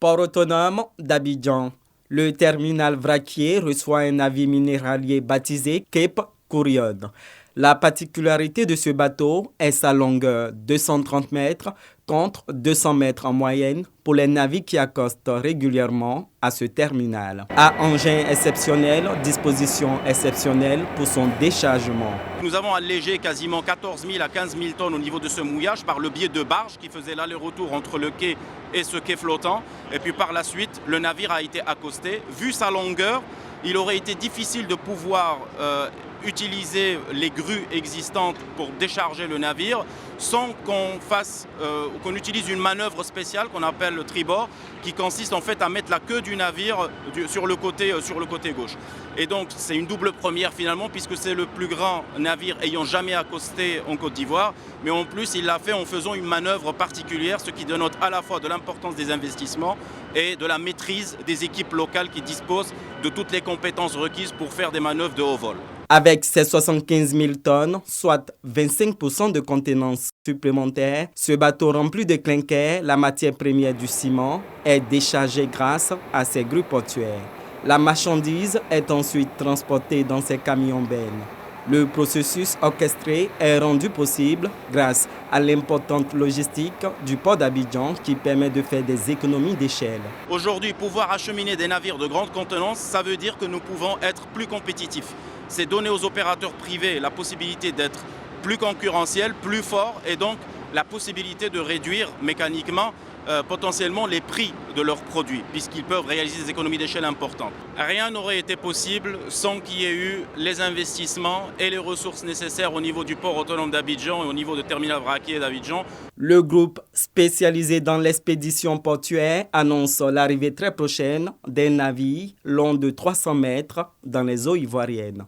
Port autonome d'Abidjan. Le terminal vraquier reçoit un navire minéralier baptisé Cape Courion. La particularité de ce bateau est sa longueur, 230 mètres contre 200 mètres en moyenne pour les navires qui accostent régulièrement à ce terminal. À engin exceptionnel, disposition exceptionnelle pour son déchargement. Nous avons allégé quasiment 14 000 à 15 000 tonnes au niveau de ce mouillage par le biais de barges qui faisaient l'aller-retour entre le quai et ce quai flottant. Et puis par la suite, le navire a été accosté. Vu sa longueur, il aurait été difficile de pouvoir utiliser les grues existantes pour décharger le navire sans qu'on utilise une manœuvre spéciale qu'on appelle le tribord, qui consiste en fait à mettre la queue du navire sur le côté gauche. Et donc c'est une double première finalement, puisque c'est le plus grand navire ayant jamais accosté en Côte d'Ivoire, mais en plus il l'a fait en faisant une manœuvre particulière, ce qui dénote à la fois de l'importance des investissements et de la maîtrise des équipes locales qui disposent de toutes les compétences requises pour faire des manœuvres de haut vol. Avec ses 75 000 tonnes, soit 25% de contenance supplémentaire, ce bateau rempli de clinker, la matière première du ciment, est déchargé grâce à ses grues portuaires. La marchandise est ensuite transportée dans ses camions-bennes. Le processus orchestré est rendu possible grâce à l'importante logistique du port d'Abidjan qui permet de faire des économies d'échelle. Aujourd'hui, pouvoir acheminer des navires de grande contenance, ça veut dire que nous pouvons être plus compétitifs. C'est donner aux opérateurs privés la possibilité d'être plus concurrentiels, plus forts, et donc la possibilité de réduire mécaniquement potentiellement les prix de leurs produits, puisqu'ils peuvent réaliser des économies d'échelle importantes. Rien n'aurait été possible sans qu'il y ait eu les investissements et les ressources nécessaires au niveau du port autonome d'Abidjan et au niveau du terminal vraquier d'Abidjan. Le groupe spécialisé dans l'expédition portuaire annonce l'arrivée très prochaine d'un navire long de 300 mètres dans les eaux ivoiriennes.